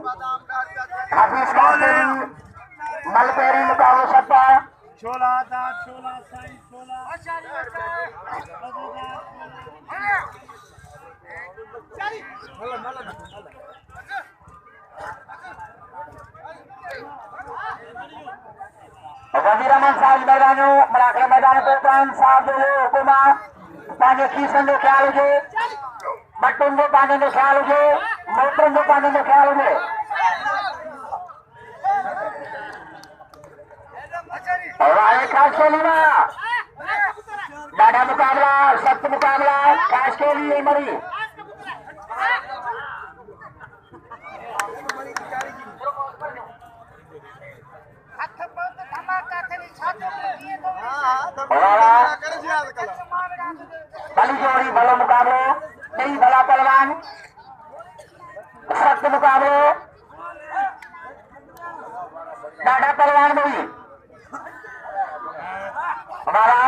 हफीज कास्केली मलपेरी मुकाबले सट्टा छोला था छोला साई छोला वजीर अहमद साहब मैदानों मराठे मैदान को प्राण साहब जो हुकुमा पाने खीसन जो ख्याल हुए बटन जो पाने जो ख्याल हुए मोटर जो पाने जो ख्याल हुए और आए खास के लिए डाढ़ा मुकाबला सख्त मुकाबला खास के लिए मरी बली जोड़ी भलो मुकाबलो नहीं भला पहलवान सख्त मुकाबलो डाढ़ा पहलवान भी हमारा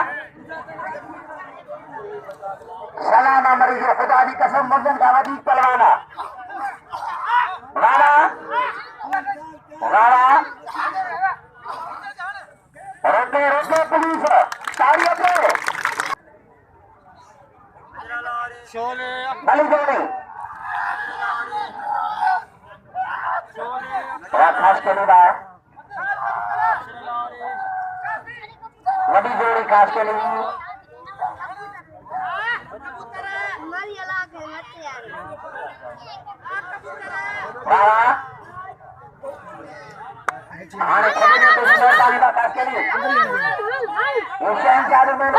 सलाम मरीज खुदा की कसम मुर्दन का वजीद पहलवाना राणा राणा रोके रोके पुलिस ताड़ियों पे बली जोड़ी खास के लिए वडी जोड़ी खास के लिए खास के लिए हुसैन चालू में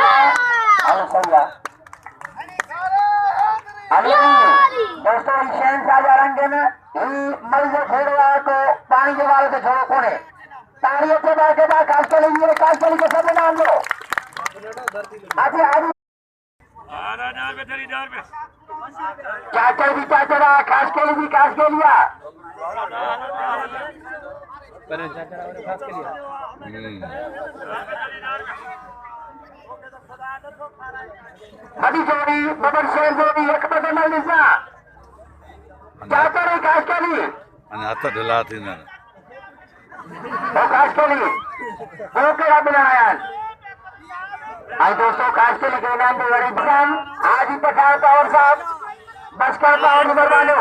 दोस्तों हुसैन साजा रंगे में मल जो खेलवा तो पानी के वाले से छोड़ो कोने ताड़ियों के बाद खास के लिए खास के लिए सब नाम लो आगे आगे चाचा भी चाचा रहा खास के लिए भी खास के लिया बड़ी जोड़ी बदर शेर जोड़ी एक बदर मलिसा चाचा रही खास के लिए हाथ ढिला थी ना वो खास के लिए वो केड़ा बनाया आज दोस्तों खास के लिए के नाम पे बड़ी बयान आज ही पठान पावर साहब बस का पावर नंबर वालो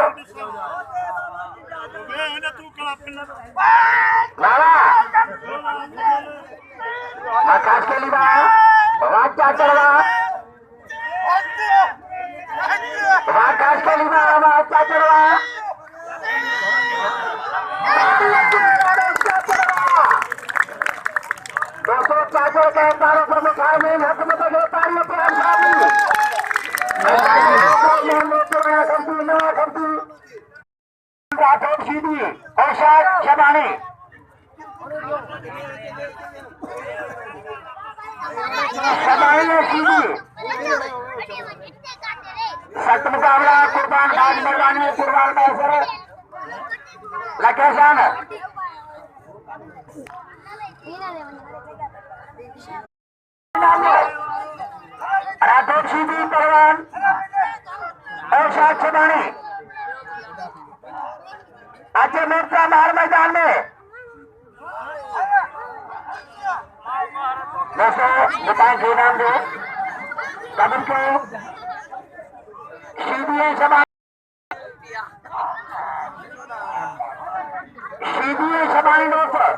लाला खास के लिए बात क्या चल रहा खास के लिए बात क्या चल रहा दोस्तों चाचो के तारों पर मुखार में हक में तो तारियों पर राठौर सीधी और शायद शबानी शबानी सीधी सख्त मुकाबला कुर्बान बाज मैदान में कुर्बान का असर लकेशान राठौर सीधी पहलवान और शायद शबानी आज मोर्चा बाहर मैदान में दोस्तों दुकान के नाम दो कबूल को सीधे सभा सीधे सभानी दोस्तों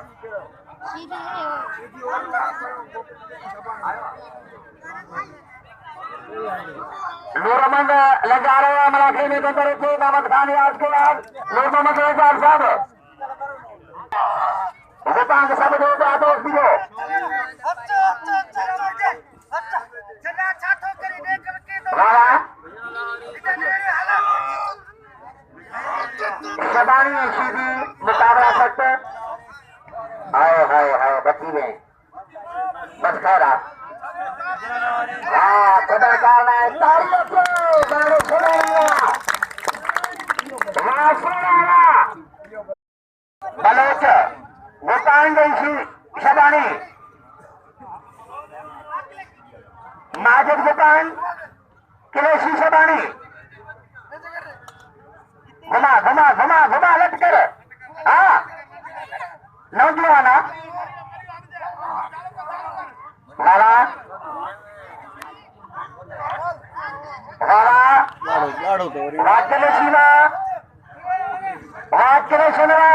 नूर मोहम्मद लगा रहे हैं मराठी में बंदर थे मोहम्मद खान आज के बाद नूर मोहम्मद लजार साहब गोपांग सब दो दोस्त भी दो शबानी सीधी मुकाबला सकते हाय हाय हाय बच्ची में बस खैरा हाँ कदर करना है तारियों को गाने सुनेगा बलोच गोपांग शबानी माजिद गोपांग किलेशी शबानी घुमा घुमा घुमा घुमा लटकर हाँ नौजवान वाला वाला वाक्य शिवा वाक्य सुनवा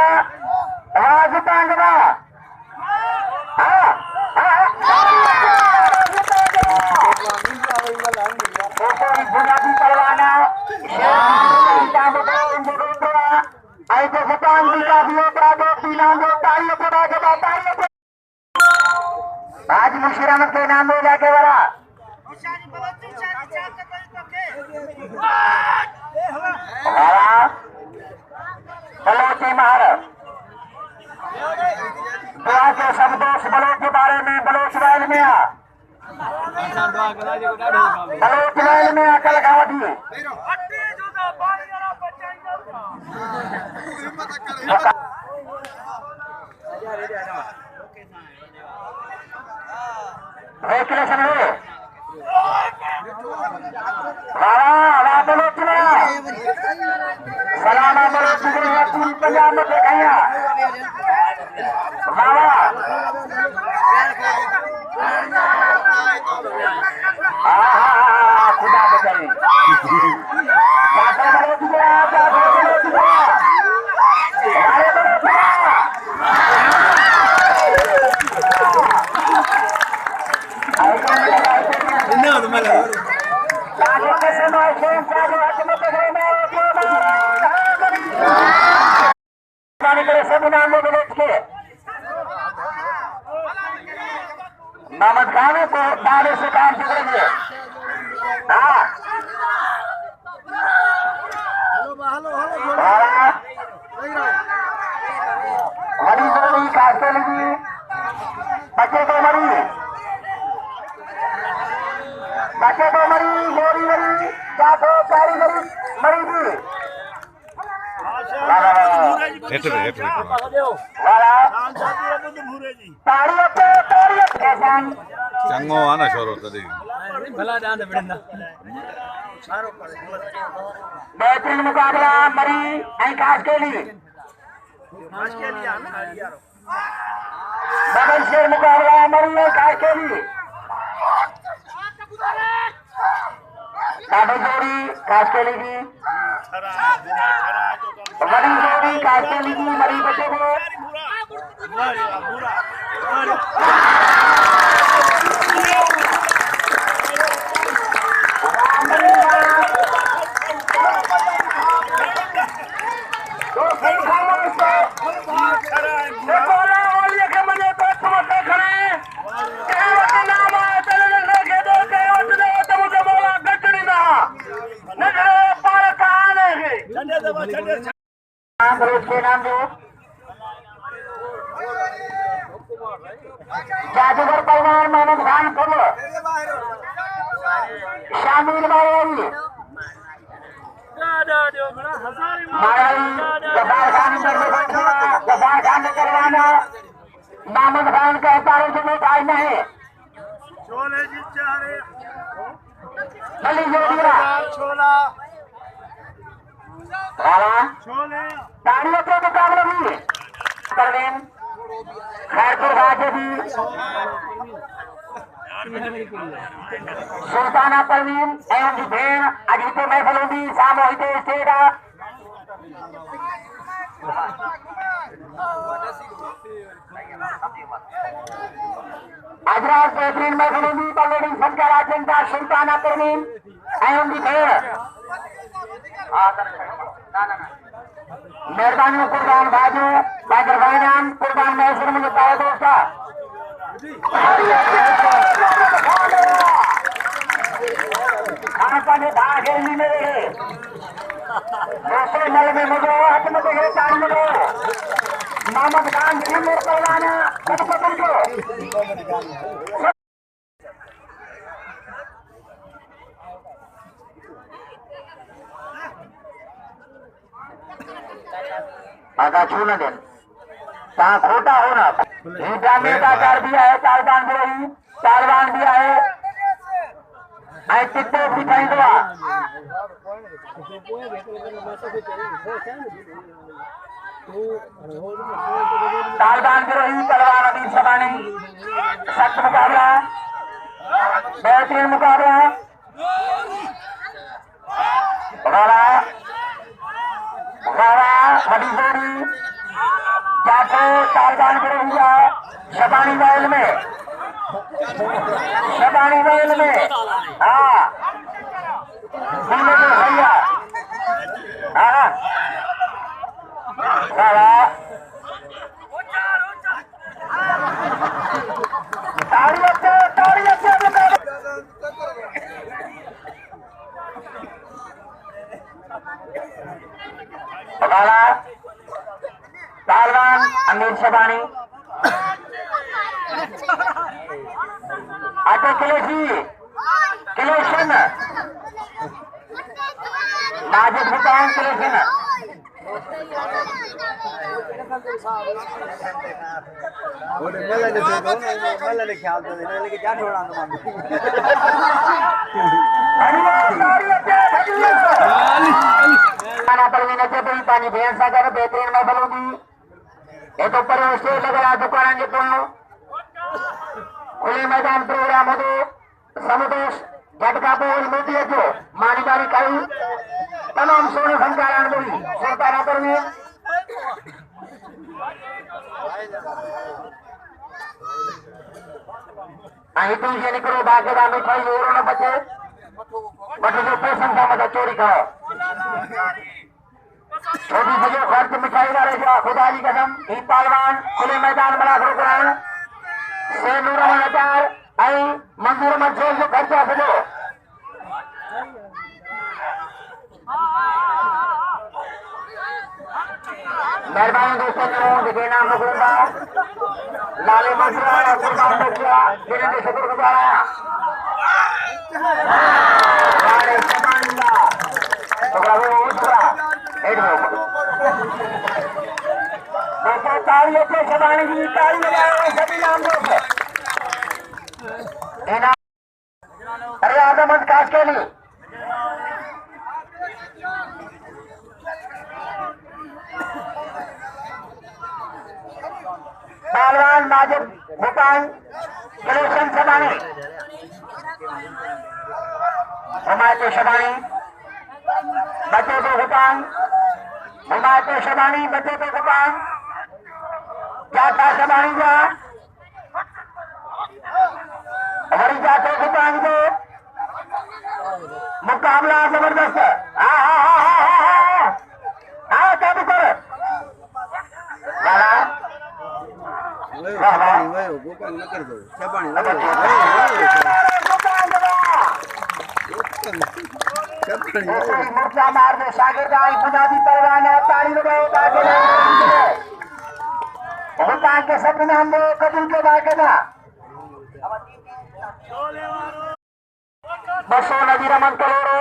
राजतांगवा गुलाबी परवाना ऐसे सतांगी का भी आज मुशीरामत के नाम में जाके वाला बलोची महाराज दुआ के सब दोस्त बलोच के बारे में बलोच वाइल में बलोच वाइल में अकल गावती सलामा बलोच पंजाब में देखा खुदा बचाई मोहम्मद खान को दाने से काम पकड़ेंगे। हाँ मरीज मरी काटे लगी बच्चे को मरी गोरी मरी चाटो चारी मरी मरी थी चंगो आ न छोरो तॾहिं बेहतरीन मुकाबला मरी ऐं कासकेली बबल शेर मुकाबला मरी ऐं कासकेली काबल जोड़ी कासकेली की बड़ी जोड़ी कासकेली की मरी बचे को के नाम दो जादूगर पहलवान मोहम्मद खान फुल शामिल मायावी जफार खान ने करवाना मोहम्मद खान के तारों से मिठाई नहीं बली जोड़िया ताड़ियों के मुकाबले भी परवीन खैरपुर गाजे भी सुल्ताना परवीन एवं भेड़ अजीते महफलों भी सामूहिक स्टेगा अजराज बेहतरीन महफलों भी बल्लेडी संख्या राजेंद्र सुल्ताना परवीन एवं भेड़ मेहरबानी कुर्बान बाजू बाजर भाईजान कुर्बान मैसूर मुझे पाया दोस्ता खाना पानी भाग ही मेरे दोस्तों नल में मुझे हाथ में देखे चार मिले मोहम्मद खान जी मेरे पहलाना सब पकड़ को आगा छूना देन कहाँ खोटा होना हीटा में चार दिया है चालबान भी रही चालबान भी आए आई चित्ते सिखाई दवा तालिबान विरोही पहलवान अमीर शबानी, सख्त मुकाबला, बेहतरीन मुकाबला। बड़ी जोड़ी जाको तालिबान विरोही शबानी महल में, शबानी महल में। हाँ भैया, हाँ तालिबान अमीर शबानी आटे किलेशन माजिद हुसैन किलेशन पानी भेड़ सागर बेहतरीन महफल होगी। ये तो पर स्टेज लगा दुकान के पुण्य खुले मैदान प्रोग्राम हो तो समुदेश झटका बोल मोदी जो मानी बारी कई तमाम सोने संकार अनुभवी सरकार पर में અહીં તું જે નીકળો બાગેડા મીઠાઈ ઓરો ન બચે બટુ જો પેશન સામે ચોરી કરો छोटी सजो खर्च मिठाई ना रहेगा खुदा की कसम। ही पहलवान खुले मैदान बड़ा प्रोग्राम से नूर अहमद आई मंजूर मंसूर जो खर्चा सजो मेहरबानी दोस्तों दिखे नाम लूंगा लाले मसरा कुर्बान बच्चा जिन्हें भी शुक्रगुजार तालियों से शबानी जी ताली लगाए सभी नाम दोस्त अरे आदमत काश के लिए पहलवान माजिद हुसैन किलेशन शबानी हुमायत शबानी बच्चे को हुसैन हुमायत शबानी बच्चे को हुसैन जाता शबानी जा हमारी जाते हुसैन को मुकाबला जबरदस्त काबू कर मुर्चा मार दे शागिर्द आई पंजाबी पहलवान ताली लगाओ हुसैन के सब नाम दो कबूल के बाकायदा बसो नजीर अहमद कलोरो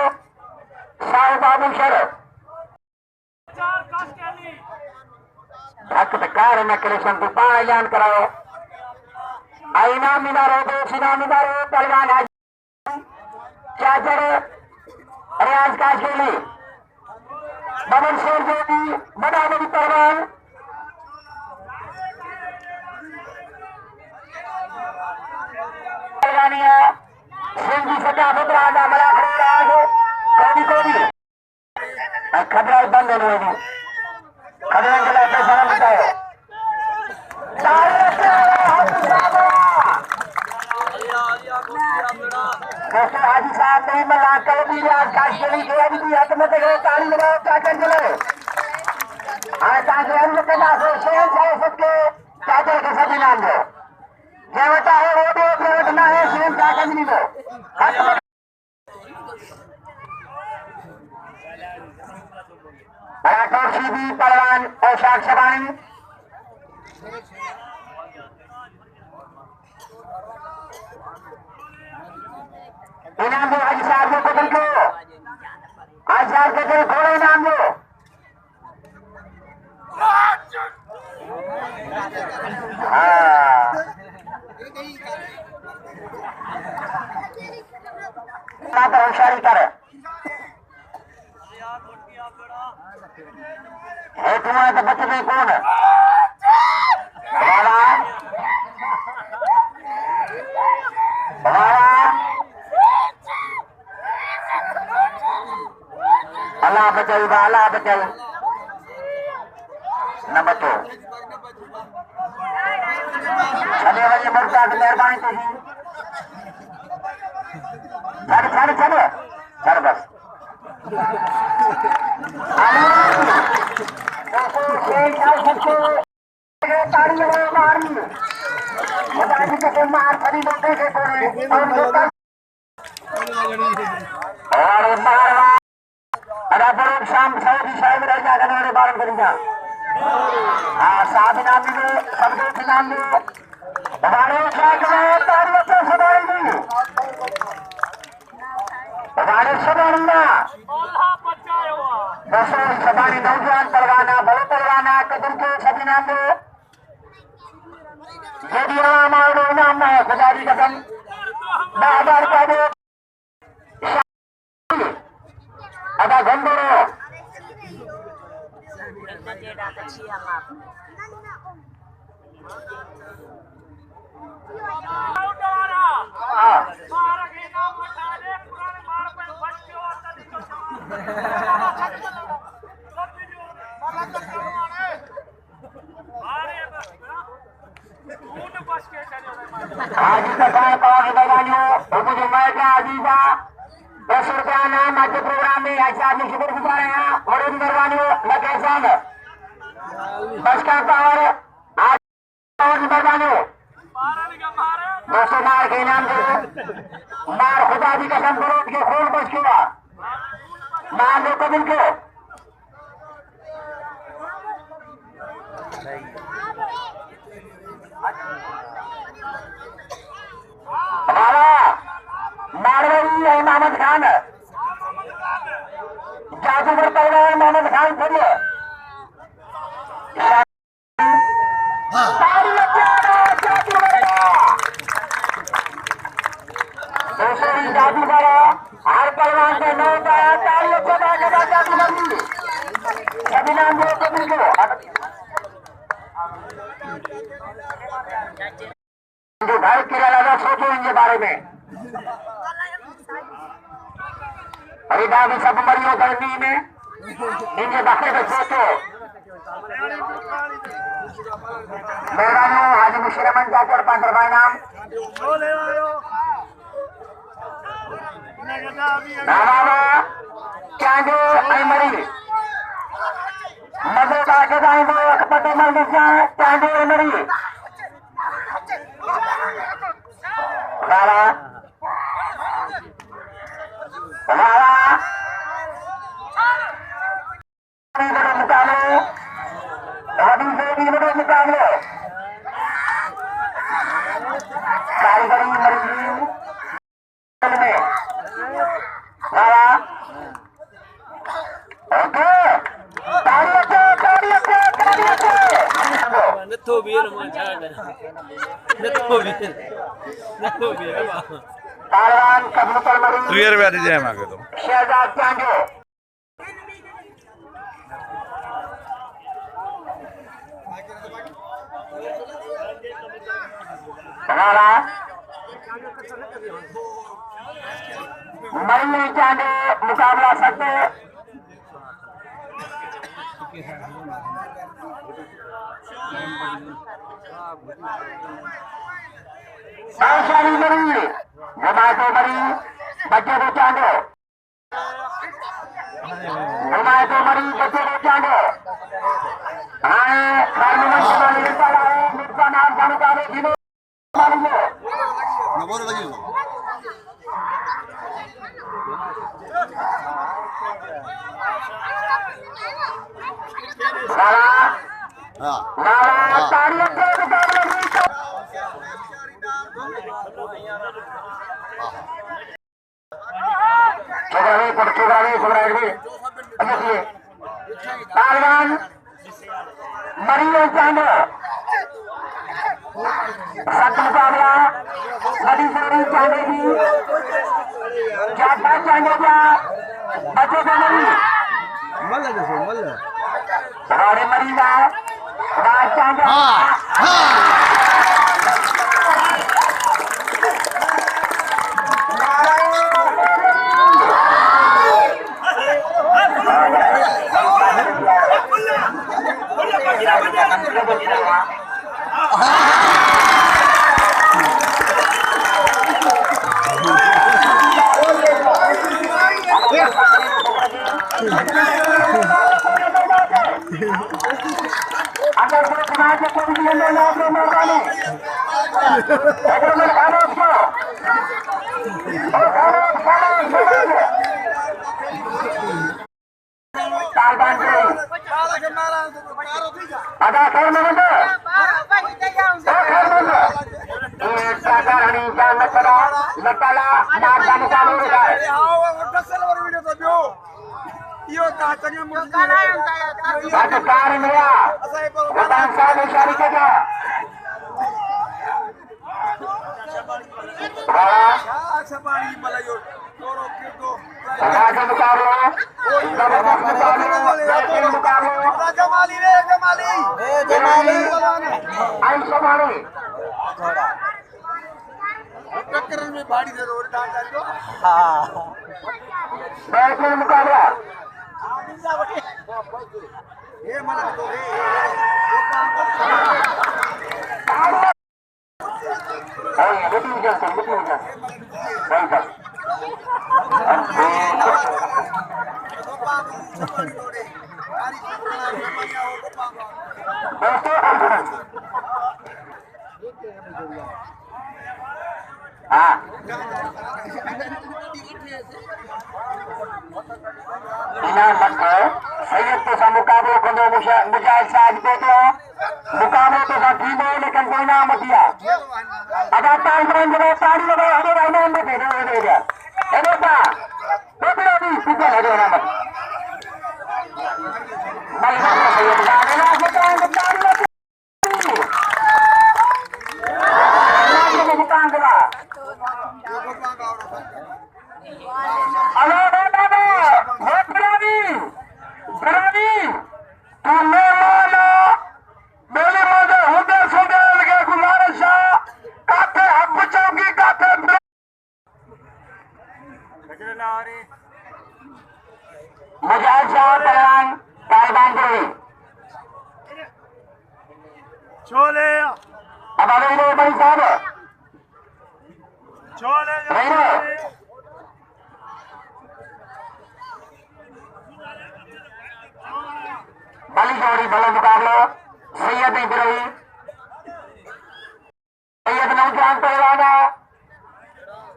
शाह बाबू शरफ हक कार नकलेशन को पा ऐलान कराओ आईना मीनारो दो सीना मीनारो पहलवान चाचर रियाज काशेली बमन शेर जोगी बड़ा बड़ी पहलवान पहलवानिया सिंह जी सकाफत राजा बड़ा खड़ा कोडी कोडी खतरा बंद हो गई खतरा के लिए पैसा बताओ दोस्तों हाजी साहब नहीं मिला कल भी आज काशेली के अभी भी हाथ में देखो ताली लगाओ चाचर चले ताकि हम लोग के पास शेर चाहे सबके चाचर के सभी नाम दो जेवटा है वो दो जेवट ना है शेर चाचर नहीं दो सीधी पहलवान औशाक शबानी इनाम दो हाजी साहब को बदल को आज साहब के लिए थोड़ा इनाम दो होशियारी कर हेठों है तो बच गए कौन वाला अल्लाह बचाई अल्लाह बचाई न बचो छड़े वजे मुर्ता की मेहरबानी तुझी छड़ बस मार खड़ी लोटे के और मार शाम सऊदी शायद रह जाकर उन्होंने बारन करेगा हाँ साहब नाम में सब नाम में हमारे तारीख से सदाएंगे हमारे सदाऊंगा दोस्तों सदानी नौजवान परवाना बड़े परवाना कदम के सभी नाम दो यदि हमारे नाम है खुदा की कसम 10,000 रुपया दो आधा घंटो मुझे मैं क्या अजीजा 10 रुपया नाम आज के प्रोग्राम में ऐसे आदमी शुक्र गुजार हैं और इन मेहरबानियों मैं कैसा बस का पावर आज और मेहरबानियों दोस्तों मार के नाम दो मार खुदा की कसम करो कि खून बच हुआ मार दो कबिल को मारवाड़ी है मोहम्मद खान जादूगर पहलवान मोहम्मद खान फिर जादूगर हर पहलवान से नौ पाया तालियों को जादूगर सभी नाम दो कभी जो भाई किराया सोचो इनके बारे में हरिदास सब मरियो करनी में इनके बारे में सोचो मेहरबानी हाजी मुशरमन जाकर 5 रुपए नाम क्या जो मरी मजे बाके जाए तो पटे मर जाए क्या जो मरी बाबा मुकाबले अभी से 20 मिनट मुकाबले कारीगरी मर्जी में ओके नथो बीर मां नथो बीर पहलवान कबूतर मरी 2 रुपया दीजिए मांगे तो शहजाद चांदो हमारा मरी चांदो मुकाबला सकते सारी मरी जमातो मरी बच्चे को चांदो जमातो मरी बच्चे को चांदो आए खाने मिर्जा नाम का मुकाबले दिनों पहलवान मरियो चांदो सख्त मुकाबला बड़ी सारी चांदेगी क्या चांदेगा बच्चे को नहीं मल्ल बड़े मरीजा अगर कोई गुनाह के कोई भी अंदर ना हो मेहरबानी अगर मैं खाना उसको और खाना ताल बांध के अदा कर नंद एक सागर हनी जान लकड़ा लकड़ा नाक का निकाल हो रहा है कार मिला प्रधान साहब इशारे के जा राजा मुकाबला जबरदस्त मुकाबला जमाली आई समानी में भाड़ी से रोड बैठने मुकाबला ये मना तो सैयद तो सा मुकाबलो कंदो मुजाहिद साहब को मुकाबलो तो सा थी लेकिन कोई ना मतिया अदा ताल में जो ताड़ी लगा हमें रहना में दे दिया है बा तो भी अभी सुबह है ना मत मलना सैयद गाना से ताड़ी लगा मुकाबला अरे बाबा बहुत बरानी तू मेहमाना मेरे मजे होते सुनते लगे गुजारिश काथे हक चौकी काथे मुजाहिद साहब पहलवान तालिबान करी छोले अब अरे लो भाई साहब छोले बली जोड़ी भले मुकाबलो सैयद इब्राहिम सैयद नौजवान पहलवाना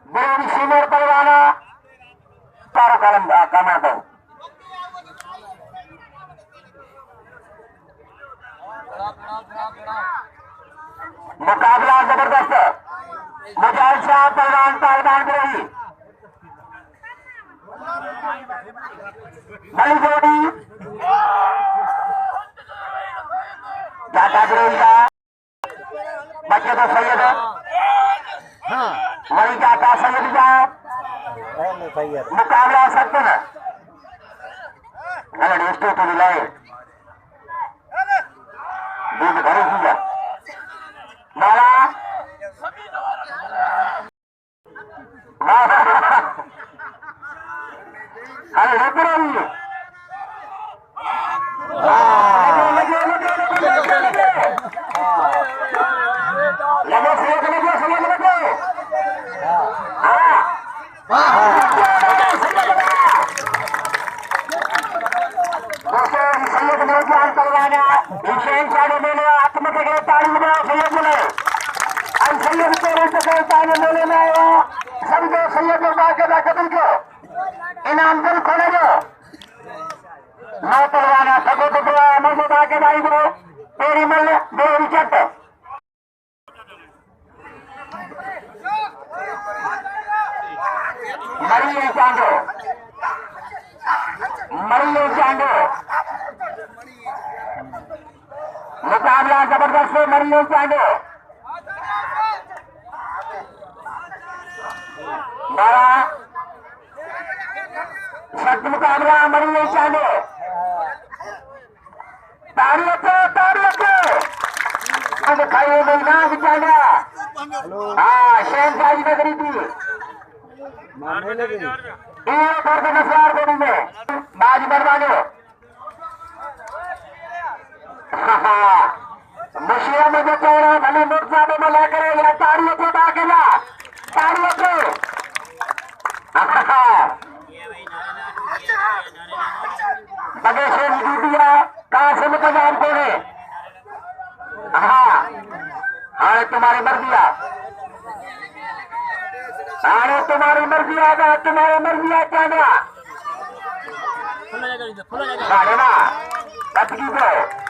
बिरोनी सीनियर पहलवाना चारों कलम कमा दो मुकाबला जबरदस्त मुजाहिद साहब पहलवान तालिबान बिरोनी बली जोड़ी जाता बिरोजा बच्चे तो सैयद वही जाता सैयद जा मुकाबला सकते न अरे दोस्तों तो मिलाए दूध भरे जा माला अरे रुक रही समझो सैयद कदम को इनाम दिल खोले दो नौ पलवाना सको तो मजे बाके दाई दो तेरी मल देरी चट मरिए चांदो मुकाबला जबरदस्त मरिए चांदो बड़ा सख्त मुकाबला मरिए चांदो ताड़ी अचो अब खाइए महीना बिचारा हाँ शहनशाह जी नगरी थी ये दर्द नसवार गोली में बाज बनवानो मुशिया में जो कह रहा भले मुर्जा में मिला करे या ताड़ियों को बाकेला ताड़ियों को बगेश्वर दिया कासिम का नाम कौन है हाँ हाँ तुम्हारी मर्जी अरे तुम्हारी मर्जी आगा तुम्हारी मर्जी आ क्या ना खुला जगह ना बच की दो